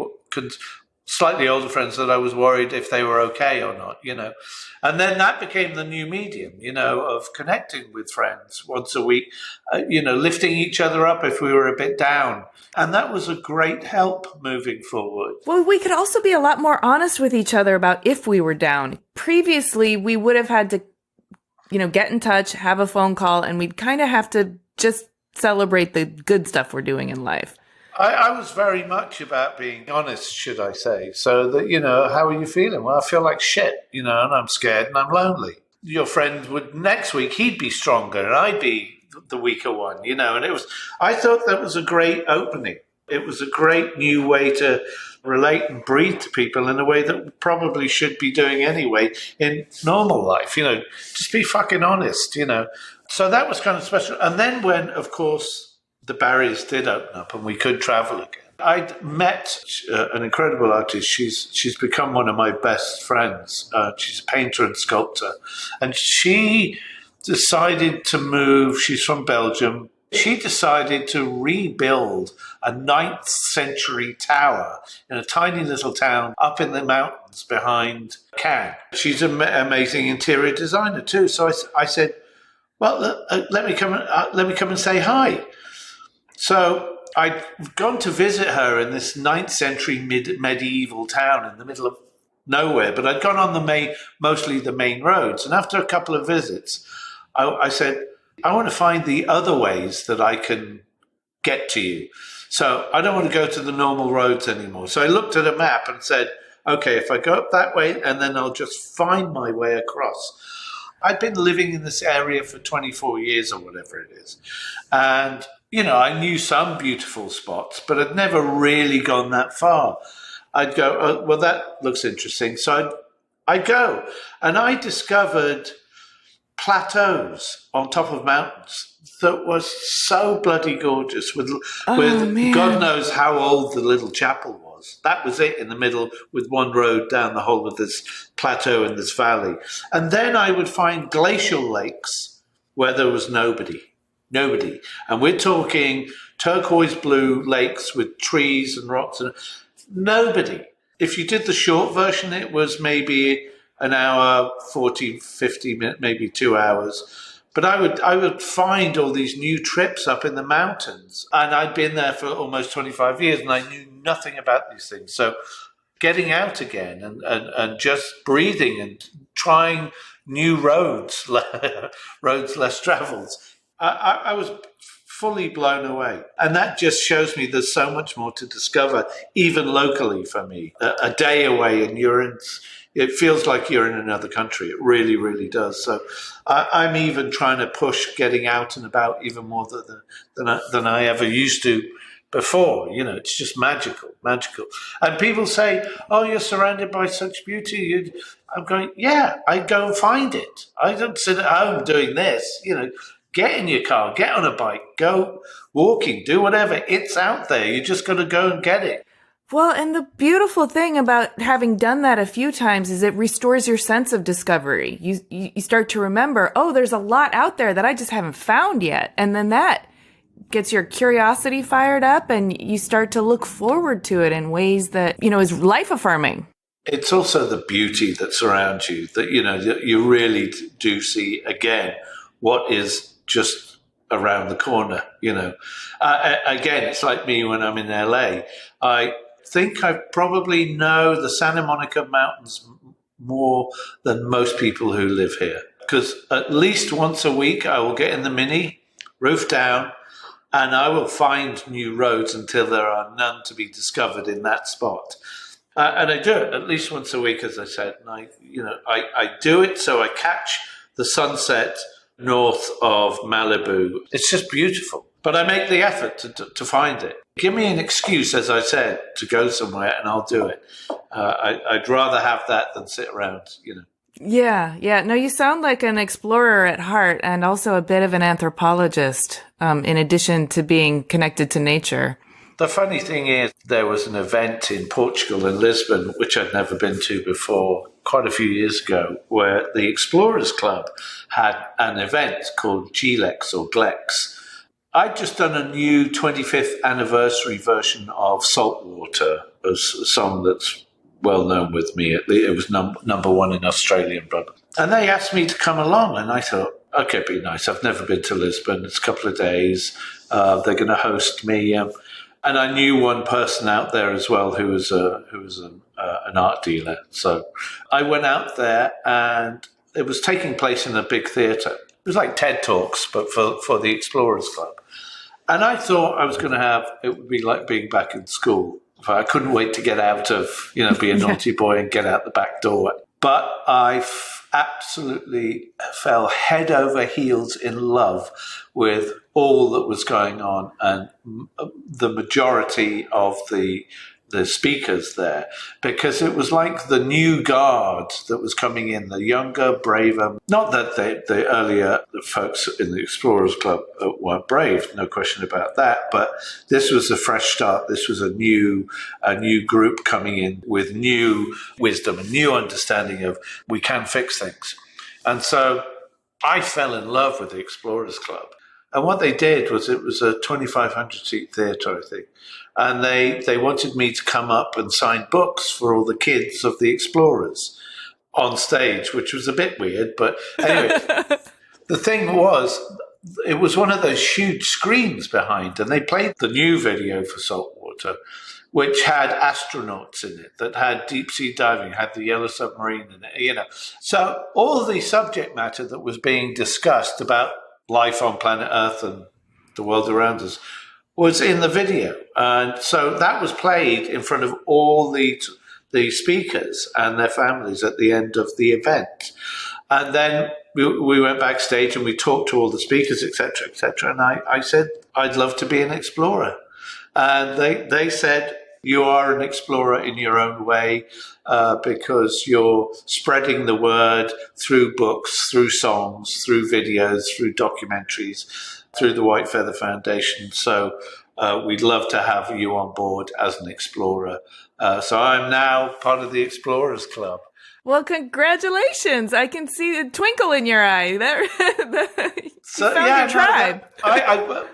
A: slightly older friends that I was worried if they were okay or not, And then that became the new medium, of connecting with friends once a week, lifting each other up if we were a bit down. And that was a great help moving forward.
B: Well, we could also be a lot more honest with each other about if we were down. Previously, we would have had to, get in touch, have a phone call, and we'd kind of have to just celebrate the good stuff we're doing in life.
A: I was very much about being honest, should I say. So that, how are you feeling? Well, I feel like shit, and I'm scared and I'm lonely. Your friend would, next week, he'd be stronger and I'd be the weaker one, and I thought that was a great opening. It was a great new way to relate and breathe to people in a way that we probably should be doing anyway in normal life, just be fucking honest, So that was kind of special. And then when, of course, the barriers did open up and we could travel again, I'd met an incredible artist. She's become one of my best friends. She's a painter and sculptor. And she decided to move. She's from Belgium. She decided to rebuild a 9th century tower in a tiny little town up in the mountains behind Cannes. She's an amazing interior designer too. So I said, well, let me come and say hi. So I'd gone to visit her in this 9th century medieval town in the middle of nowhere, but I'd gone on mostly the main roads. And after a couple of visits, I said, I want to find the other ways that I can get to you. So I don't want to go to the normal roads anymore. So I looked at a map and said, okay, if I go up that way, and then I'll just find my way across. I'd been living in this area for 24 years or whatever it is. And I knew some beautiful spots, but I'd never really gone that far. I'd go, oh, well, that looks interesting. So I'd go. And I discovered plateaus on top of mountains that was so bloody gorgeous with God knows how old the little chapel was. That was it in the middle with one road down the whole of this plateau in this valley. And then I would find glacial lakes where there was nobody. And we're talking turquoise blue lakes with trees and rocks and nobody. If you did the short version, it was maybe an hour, 40, 50 minutes, maybe 2 hours. But I would find all these new trips up in the mountains. And I'd been there for almost 25 years and I knew nothing about these things. So getting out again and just breathing and trying new roads, roads less traveled, I was fully blown away. And that just shows me there's so much more to discover, even locally for me. A day away and it feels like you're in another country. It really, really does. So I'm even trying to push getting out and about even more than I ever used to before. It's just magical. And people say, oh, you're surrounded by such beauty. I'm going, yeah, I go and find it. I don't sit at home doing this, Get in your car, get on a bike, go walking, do whatever. It's out there. You just got to go and get it.
B: Well, and the beautiful thing about having done that a few times is it restores your sense of discovery. You start to remember, oh, there's a lot out there that I just haven't found yet. And then that gets your curiosity fired up and you start to look forward to it in ways that, is life affirming.
A: It's also the beauty that surrounds you that, you really do see again what is just around the corner, Again, it's like me when I'm in LA. I think I probably know the Santa Monica Mountains more than most people who live here. Because at least once a week I will get in the Mini, roof down, and I will find new roads until there are none to be discovered in that spot. And I do it at least once a week, as I said. And I do it so I catch the sunset north of Malibu. It's just beautiful. But I make the effort to find it. Give me an excuse, as I said, to go somewhere, and I'll do it. I'd rather have that than sit around,
B: Yeah. No, you sound like an explorer at heart and also a bit of an anthropologist, in addition to being connected to nature.
A: The funny thing is, there was an event in Portugal, in Lisbon, which I'd never been to before, quite a few years ago, where the Explorers Club had an event called GLEX or GLEX. I'd just done a new 25th anniversary version of Saltwater, a song that's well known with me. It was number one in Australian Brother. And they asked me to come along, and I thought, okay, it'd be nice. I've never been to Lisbon. It's a couple of days. They're going to host me. And I knew one person out there as well who was an art dealer. So I went out there, and it was taking place in a big theatre. It was like TED Talks, but for the Explorers Club. And I thought it would be like being back in school. I couldn't wait to get out of, be a naughty boy and get out the back door. But I absolutely fell head over heels in love with all that was going on, and the majority of the speakers there, because it was like the new guard that was coming in, the younger, braver. Not that the earlier folks in the Explorers Club weren't brave, no question about that, but this was a fresh start. This was a new group coming in with new wisdom and new understanding of we can fix things. And so I fell in love with the Explorers Club. And what they did was, it was a 2,500-seat theatre, I think. And they wanted me to come up and sign books for all the kids of the Explorers on stage, which was a bit weird. But anyway, the thing was, it was one of those huge screens behind, and they played the new video for Saltwater, which had astronauts in it, that had deep sea diving, had the Yellow Submarine in it, So all the subject matter that was being discussed about life on planet Earth and the world around us was in the video. And so that was played in front of all the speakers and their families at the end of the event. And then we went backstage and we talked to all the speakers, etc., etc. And I said, I'd love to be an explorer. And they said, you are an explorer in your own way, because you're spreading the word through books, through songs, through videos, through documentaries, through the White Feather Foundation. So we'd love to have you on board as an explorer. So I'm now part of the Explorers Club.
B: Well, congratulations. I can see a twinkle in your eye. You found your tribe.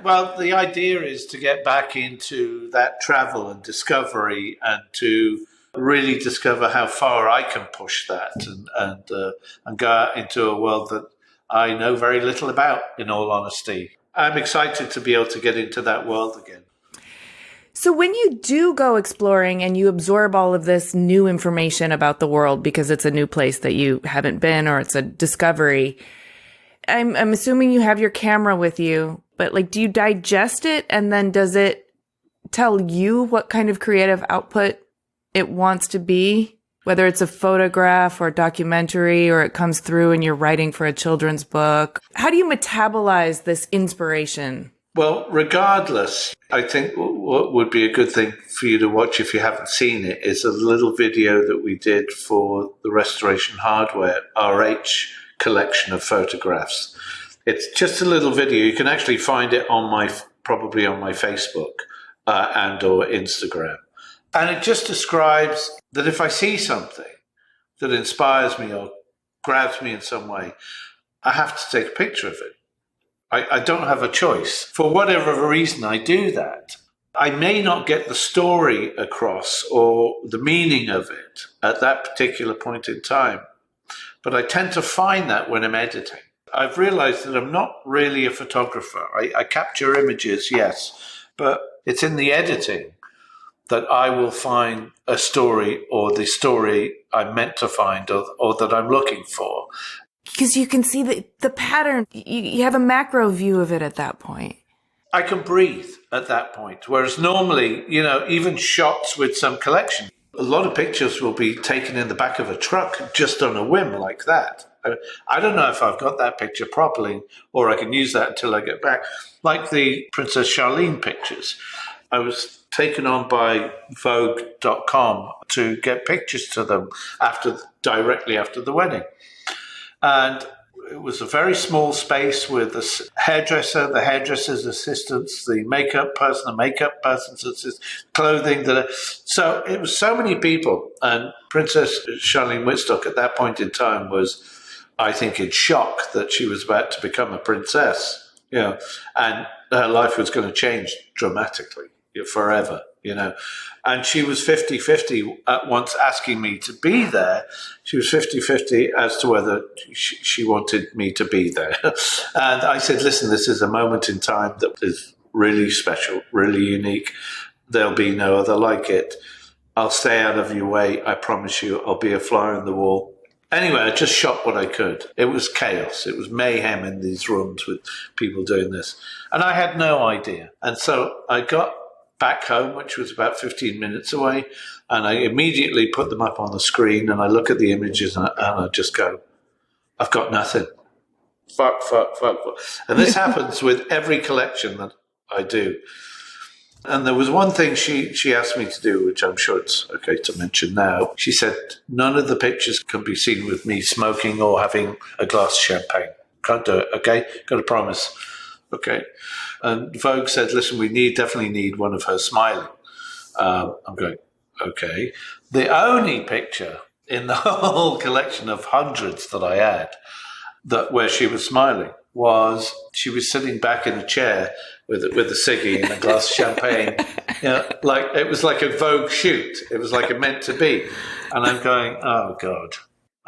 A: Well, the idea is to get back into that travel and discovery, and to really discover how far I can push that, and go out into a world that I know very little about, in all honesty. I'm excited to be able to get into that world again.
B: So when you do go exploring and you absorb all of this new information about the world because it's a new place that you haven't been, or it's a discovery, I'm assuming you have your camera with you, but do you digest it, and then does it tell you what kind of creative output it wants to be? Whether it's a photograph or a documentary, or it comes through and you're writing for a children's book. How do you metabolize this inspiration?
A: Well, regardless, I think what would be a good thing for you to watch if you haven't seen it is a little video that we did for the Restoration Hardware RH collection of photographs. It's just a little video. You can actually find it probably on my Facebook and or Instagram. And it just describes that if I see something that inspires me or grabs me in some way, I have to take a picture of it. I don't have a choice. For whatever reason, I do that. I may not get the story across or the meaning of it at that particular point in time, but I tend to find that when I'm editing. I've realized that I'm not really a photographer. I capture images, yes, but it's in the editing that I will find a story or the story I'm meant to find or that I'm looking for.
B: Because you can see the pattern. You have a macro view of it at that point.
A: I can breathe at that point. Whereas normally, even shots with some collection, a lot of pictures will be taken in the back of a truck just on a whim like that. I don't know if I've got that picture properly or I can use that until I get back. Like the Princess Charlene pictures. I was taken on by Vogue.com to get pictures to them directly after the wedding. And it was a very small space with a hairdresser, the hairdresser's assistants, the makeup person's assistant, clothing. So it was so many people. And Princess Charlene Whitstock at that point in time was, I think, in shock that she was about to become a princess, and her life was going to change dramatically, forever. And she was 50-50 at once asking me to be there. She was 50-50 as to whether she wanted me to be there. And I said, listen, this is a moment in time that is really special, really unique. There'll be no other like it. I'll stay out of your way. I promise you, I'll be a fly on the wall. Anyway, I just shot what I could. It was chaos. It was mayhem in these rooms with people doing this. And I had no idea. And so I got back home, which was about 15 minutes away, and I immediately put them up on the screen, and I look at the images, and I just go, I've got nothing. Fuck. And this happens with every collection that I do. And there was one thing she asked me to do, which I'm sure it's okay to mention now. She said, none of the pictures can be seen with me smoking or having a glass of champagne. Can't do it, okay? Got to promise. Okay. And Vogue said, listen, we definitely need one of her smiling. I'm going, okay. The only picture in the whole collection of hundreds that I had where she was smiling was she was sitting back in a chair with a ciggy and a glass of champagne. Like it was like a Vogue shoot. It was like it meant to be. And I'm going, oh, God.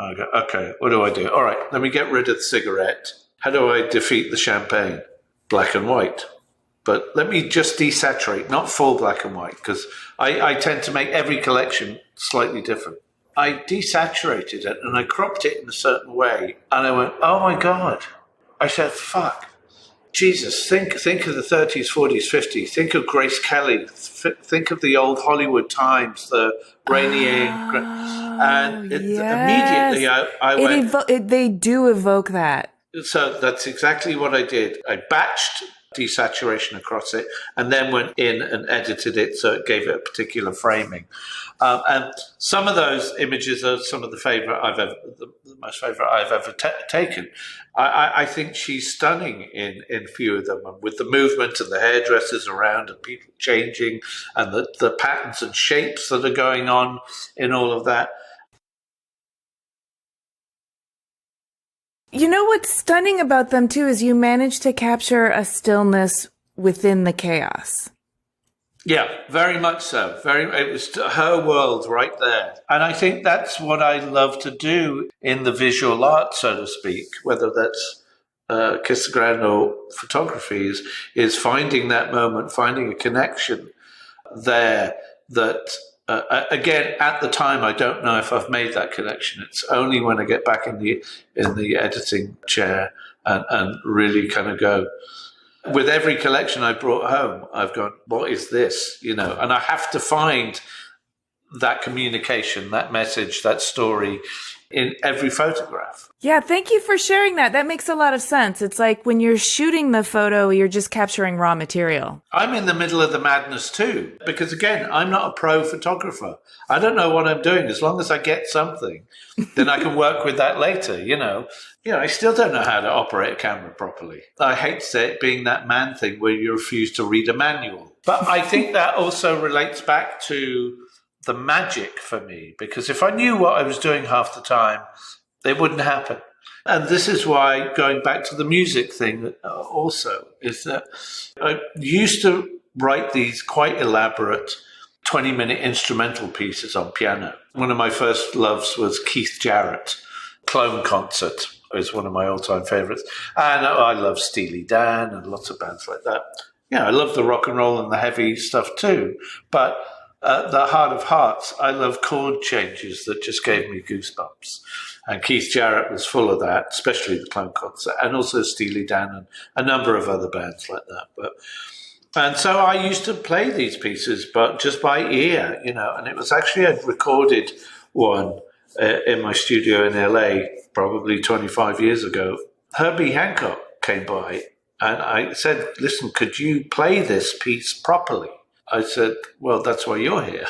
A: Okay, what do I do? All right, let me get rid of the cigarette. How do I defeat the champagne? Black and white. But let me just desaturate, not full black and white, because I tend to make every collection slightly different. I desaturated it and I cropped it in a certain way. And I went, oh my God. I said, fuck. Jesus, think of the 30s, 40s, 50s. Think of Grace Kelly. Think of the old Hollywood times, the Rainier. And immediately I went.
B: They do evoke that.
A: So that's exactly what I did. I batched desaturation across it and then went in and edited it so it gave it a particular framing. And some of those images are some of the most favorite I've ever taken. I think she's stunning in a few of them, and with the movement and the hairdressers around and people changing and the patterns and shapes that are going on in all of that.
B: You know what's stunning about them, too, is you manage to capture a stillness within the chaos.
A: Yeah, very much so. It was her world right there. And I think that's what I love to do in the visual art, so to speak, whether that's Kiss the Ground or photography, is finding that moment, finding a connection there that... again, at the time, I don't know if I've made that connection. It's only when I get back in the editing chair and really kind of go. With every collection I brought home, I've gone, what is this? And I have to find that communication, that message, that story in every photograph.
B: Yeah, thank you for sharing that. That makes a lot of sense. It's like when you're shooting the photo, you're just capturing raw material.
A: I'm in the middle of the madness too, because again, I'm not a pro photographer. I don't know what I'm doing. As long as I get something, then I can work with that later, I still don't know how to operate a camera properly. I hate it being that man thing where you refuse to read a manual. But I think that also relates back to the magic for me, because if I knew what I was doing half the time, it wouldn't happen. And this is why, going back to the music thing also, is that I used to write these quite elaborate 20-minute instrumental pieces on piano. One of my first loves was Keith Jarrett, Clone Concert. is one of my all-time favorites. And I love Steely Dan and lots of bands like that. Yeah, I love the rock and roll and the heavy stuff too. But the heart of hearts, I love chord changes that just gave me goosebumps. And Keith Jarrett was full of that, especially the Clown Concert, and also Steely Dan and a number of other bands like that. And so I used to play these pieces, but just by ear, and it was actually I'd recorded one in my studio in LA probably 25 years ago. Herbie Hancock came by and I said, listen, could you play this piece properly? I said, well, that's why you're here.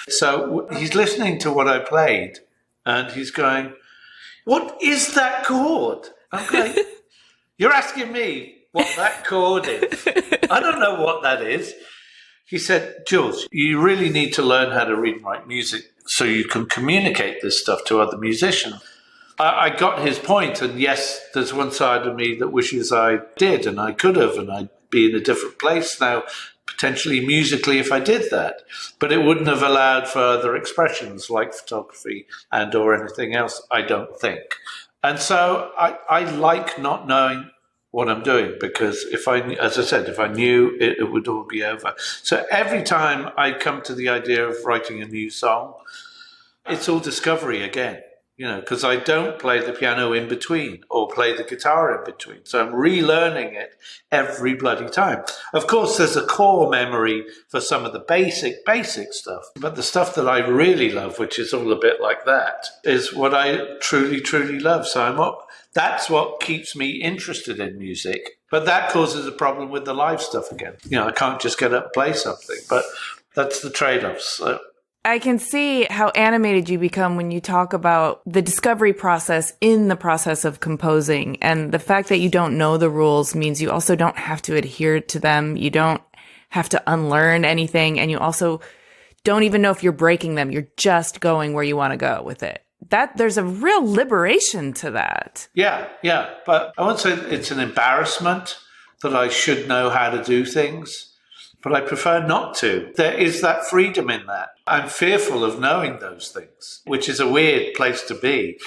A: So he's listening to what I played and he's going, what is that chord? I'm going, you're asking me what that chord is. I don't know what that is. He said, Jules, you really need to learn how to read and write music so you can communicate this stuff to other musicians. I got his point, and yes, there's one side of me that wishes I did, and I could have, and I'd be in a different place now, potentially musically, if I did that. But it wouldn't have allowed further expressions like photography and or anything else, I don't think. And so I like not knowing what I'm doing, because if I knew it would all be over. So every time I come to the idea of writing a new song, it's all discovery again, because I don't play the piano in between or play the guitar in between. So I'm relearning it every bloody time. Of course, there's a core memory for some of the basic stuff, but the stuff that I really love, which is all a bit like that, is what I truly, truly love. So that's what keeps me interested in music. But that causes a problem with the live stuff again. I can't just get up and play something, but that's the trade-offs. So.
B: I can see how animated you become when you talk about the discovery process in the process of composing. And the fact that you don't know the rules means you also don't have to adhere to them. You don't have to unlearn anything. And you also don't even know if you're breaking them. You're just going where you want to go with it. There's a real liberation to that.
A: Yeah. But I won't say it's an embarrassment that I should know how to do things, but I prefer not to. There is that freedom in that. I'm fearful of knowing those things, which is a weird place to be.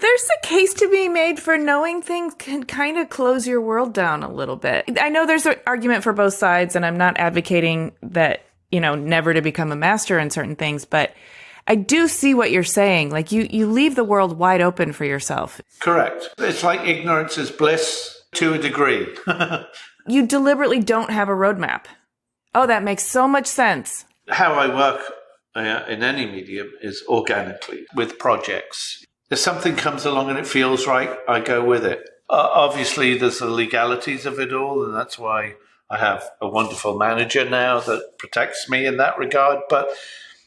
B: There's a case to be made for knowing things can kind of close your world down a little bit. I know there's an argument for both sides, and I'm not advocating that, never to become a master in certain things, but I do see what you're saying. Like you leave the world wide open for yourself.
A: Correct. It's like ignorance is bliss to a degree.
B: You deliberately don't have a roadmap. Oh, that makes so much sense.
A: How I work in any medium is organically with projects. If something comes along and it feels right, I go with it. Obviously, there's the legalities of it all, and that's why I have a wonderful manager now that protects me in that regard. But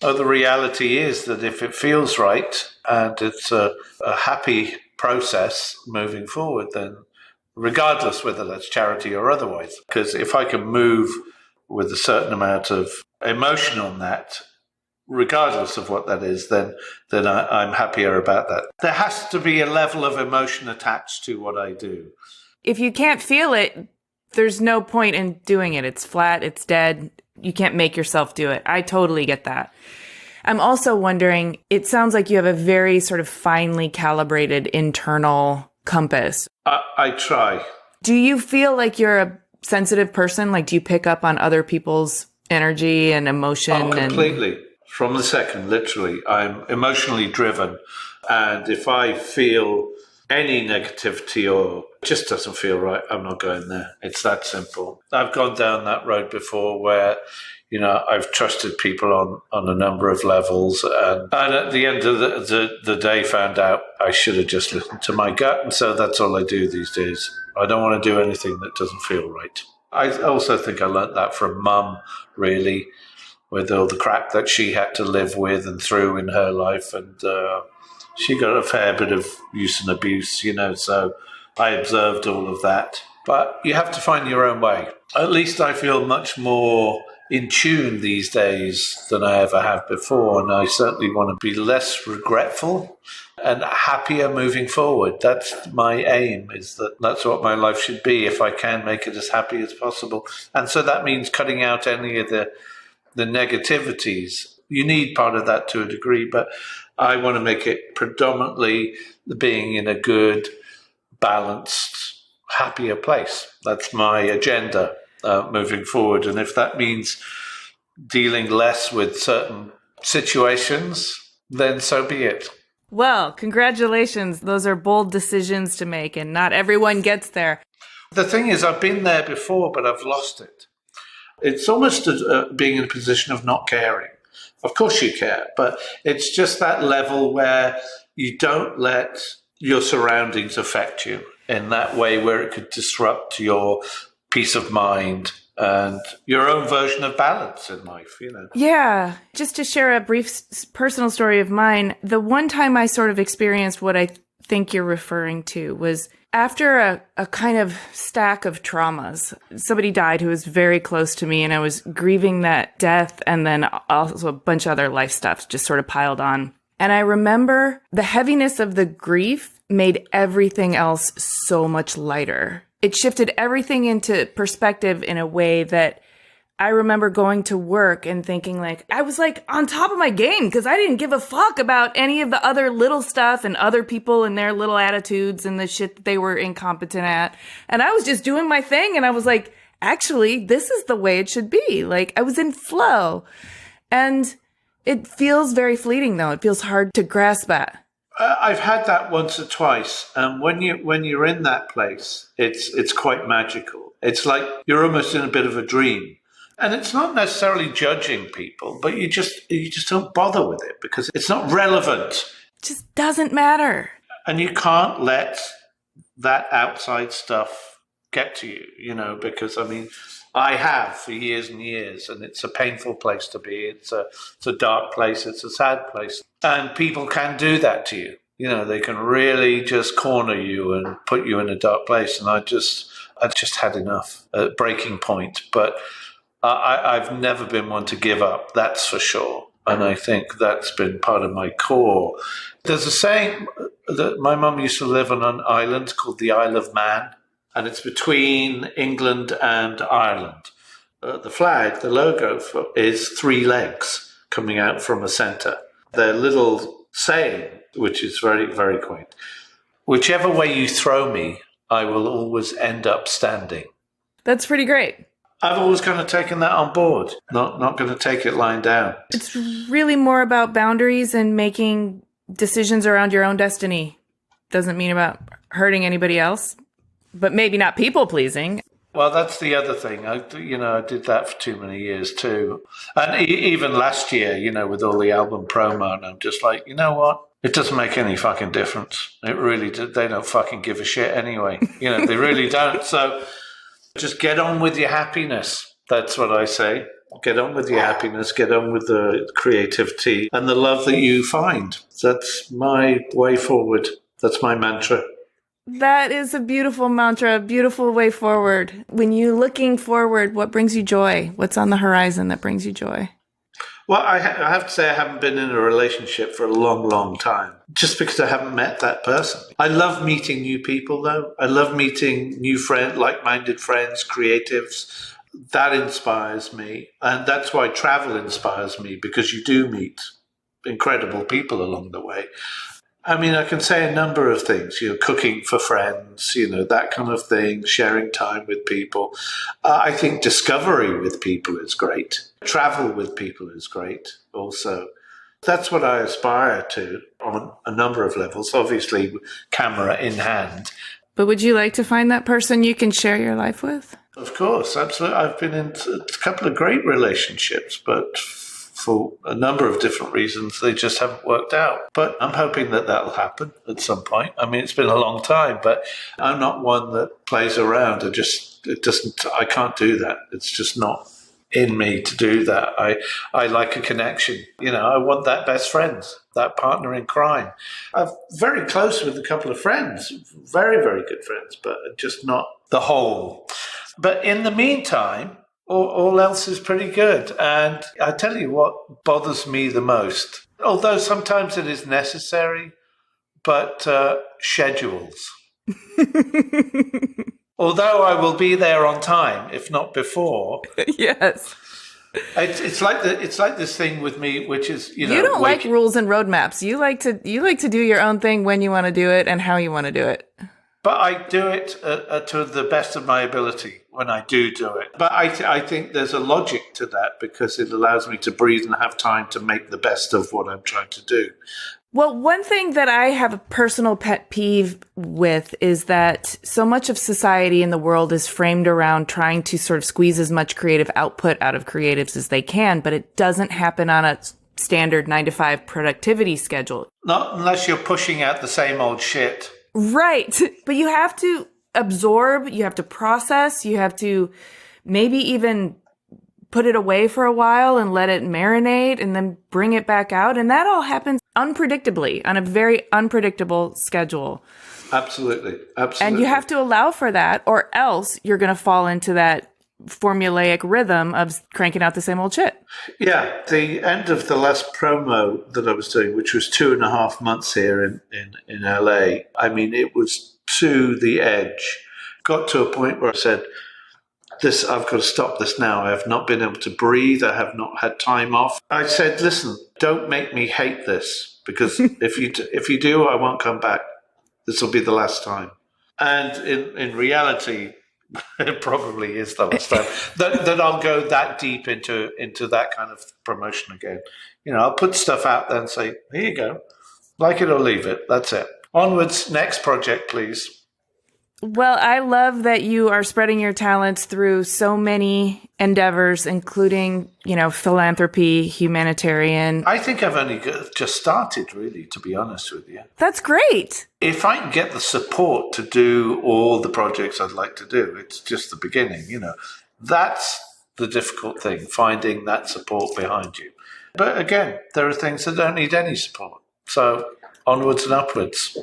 A: the reality is that if it feels right and it's a happy process moving forward, then regardless whether that's charity or otherwise, because if I can move with a certain amount of emotion on that, regardless of what that is, then I'm happier about that. There has to be a level of emotion attached to what I do.
B: If you can't feel it, there's no point in doing it. It's flat, it's dead. You can't make yourself do it. I totally get that. I'm also wondering, it sounds like you have a very sort of finely calibrated internal compass.
A: I try.
B: Do you feel like you're a sensitive person? Like, do you pick up on other people's energy and emotion?
A: Oh, completely. From the second, literally. I'm emotionally driven. And if I feel any negativity or just doesn't feel right, I'm not going there. It's that simple. I've gone down that road before where, I've trusted people on a number of levels. And at the end of the day, found out I should have just listened to my gut. And so that's all I do these days. I don't want to do anything that doesn't feel right. I also think I learnt that from Mum, really, with all the crap that she had to live with and through in her life. And she got a fair bit of use and abuse, so I observed all of that. But you have to find your own way. At least I feel much more in tune these days than I ever have before. And I certainly want to be less regretful and happier moving forward. That's my aim, that's what my life should be, if I can make it as happy as possible. And so that means cutting out any of the negativities. You need part of that to a degree, but I want to make it predominantly being in a good, balanced, happier place. That's my agenda moving forward. And if that means dealing less with certain situations, then so be it.
B: Well, congratulations. Those are bold decisions to make, and not everyone gets there.
A: The thing is, I've been there before, but I've lost it. It's almost being in a position of not caring. Of course you care, but it's just that level where you don't let your surroundings affect you in that way where it could disrupt your peace of mind and your own version of balance in life, you know.
B: Yeah. Just to share a brief personal story of mine, the one time I sort of experienced what I think you're referring to was after a kind of stack of traumas. Somebody died who was very close to me, and I was grieving that death, and then also a bunch of other life stuff just sort of piled on. And I remember the heaviness of the grief made everything else so much lighter. It shifted everything into perspective in a way that I remember going to work and thinking like, I was like on top of my game because I didn't give a fuck about any of the other little stuff and other people and their little attitudes and the shit that they were incompetent at. And I was just doing my thing. And I was like, actually, this is the way it should be. Like I was in flow. And it feels very fleeting though. It feels hard to grasp at.
A: I've had that once or twice. And when you're in that place, it's quite magical. It's like you're almost in a bit of a dream. And it's not necessarily judging people, but you just don't bother with it because it's not relevant.
B: It just doesn't matter.
A: And you can't let that outside stuff get to you, you know, because, I mean, I have for years and years, and it's a painful place to be. It's a dark place. It's a sad place. And people can do that to you. You know, they can really just corner you and put you in a dark place. And I just had enough at breaking point. But I've never been one to give up, that's for sure. And I think that's been part of my core. There's a saying that my mum used to live on an island called the Isle of Man, and it's between England and Ireland. The flag, the logo is 3 legs coming out from a centre. Their little saying, which is very, very quaint, whichever way you throw me, I will always end up standing.
B: That's pretty great.
A: I've always kind of taken that on board, not going to take it lying down.
B: It's really more about boundaries and making decisions around your own destiny. Doesn't mean about hurting anybody else, but maybe not people pleasing.
A: Well, that's the other thing. I did that for too many years too. And even last year, you know, with all the album promo, and I'm just like, you know what? It doesn't make any fucking difference. It really, they don't fucking give a shit anyway. You know, they really don't. So just get on with your happiness. That's what I say. Get on with your happiness. Get on with the creativity and the love that you find. That's my way forward. That's my mantra.
B: That is a beautiful mantra, a beautiful way forward. When you're looking forward, what brings you joy? What's on the horizon that brings you joy?
A: Well, I have to say I haven't been in a relationship for a long, long time, just because I haven't met that person. I love meeting new people, though. I love meeting new friends, like-minded friends, creatives. That inspires me. And that's why travel inspires me, because you do meet incredible people along the way. I mean, I can say a number of things, you know, cooking for friends, you know, that kind of thing, sharing time with people. I think discovery with people is great. Travel with people is great also. That's what I aspire to on a number of levels, obviously camera in hand.
B: But would you like to find that person you can share your life with?
A: Of course, absolutely. I've been in a couple of great relationships, but for a number of different reasons, they just haven't worked out. But I'm hoping that that'll happen at some point. I mean, it's been a long time, but I'm not one that plays around. I can't do that. It's just not in me to do that. I like a connection. You know, I want that best friend, that partner in crime. I'm very close with a couple of friends, very, very good friends, but just not the whole. But in the meantime, all else is pretty good. And I tell you what bothers me the most, although sometimes it is necessary, but schedules. Although I will be there on time, if not before.
B: Yes.
A: It's like this thing with me, which is
B: you don't like rules and roadmaps. You like to do your own thing when you want to do it and how you want to do it.
A: But I do it to the best of my ability when I do it. But I think there's a logic to that because it allows me to breathe and have time to make the best of what I'm trying to do.
B: Well, one thing that I have a personal pet peeve with is that so much of society in the world is framed around trying to sort of squeeze as much creative output out of creatives as they can, but it doesn't happen on a standard 9-to-5 productivity schedule.
A: Not unless you're pushing out the same old shit.
B: Right. But you have to absorb, you have to process, you have to maybe even put it away for a while and let it marinate and then bring it back out. And that all happens unpredictably on a very unpredictable schedule.
A: Absolutely.
B: And you have to allow for that, or else you're going to fall into that formulaic rhythm of cranking out the same old shit.
A: Yeah. The end of the last promo that I was doing, which was 2.5 months here in LA, I mean, it was to the edge. Got to a point where I said, I've got to stop this now. I have not been able to breathe. I have not had time off. I said, listen, don't make me hate this, because if you do, I won't come back. This will be the last time. And in reality, it probably is the last time that I'll go that deep into that kind of promotion again. You know, I'll put stuff out there and say, here you go. Like it or leave it. That's it. Onwards. Next project, please.
B: Well, I love that you are spreading your talents through so many endeavors, including, philanthropy, humanitarian.
A: I think I've only just started, really, to be honest with you.
B: That's great.
A: If I can get the support to do all the projects I'd like to do, it's just the beginning, That's the difficult thing, finding that support behind you. But again, there are things that don't need any support. So onwards and upwards.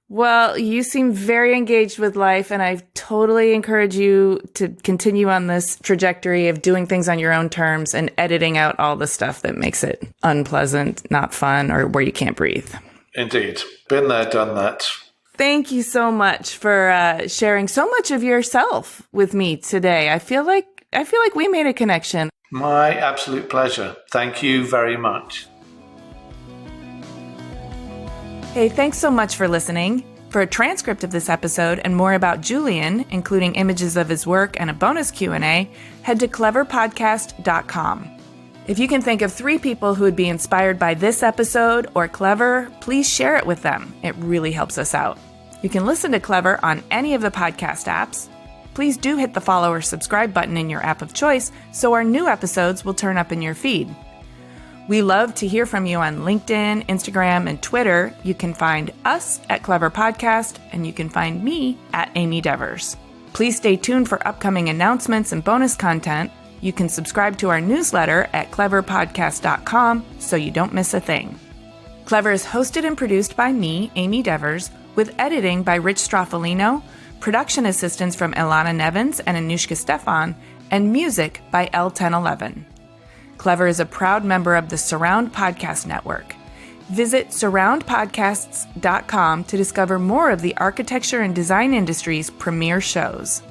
B: Well, you seem very engaged with life, and I totally encourage you to continue on this trajectory of doing things on your own terms and editing out all the stuff that makes it unpleasant, not fun, or where you can't breathe.
A: Indeed. Been there, done that.
B: Thank you so much for sharing so much of yourself with me today. I feel like we made a connection.
A: My absolute pleasure. Thank you very much.
B: Hey, thanks so much for listening. For a transcript of this episode and more about Julian, including images of his work and a bonus Q&A, head to cleverpodcast.com. If you can think of 3 people who would be inspired by this episode or Clever, please share it with them. It really helps us out. You can listen to Clever on any of the podcast apps. Please do hit the follow or subscribe button in your app of choice so our new episodes will turn up in your feed. We love to hear from you on LinkedIn, Instagram, and Twitter. You can find us at Clever Podcast, and you can find me at Amy Devers. Please stay tuned for upcoming announcements and bonus content. You can subscribe to our newsletter at cleverpodcast.com so you don't miss a thing. Clever is hosted and produced by me, Amy Devers, with editing by Rich Straffolino, production assistance from Ilana Nevins and Anushka Stefan, and music by L1011. Clever is a proud member of the Surround Podcast Network. Visit surroundpodcasts.com to discover more of the architecture and design industry's premier shows.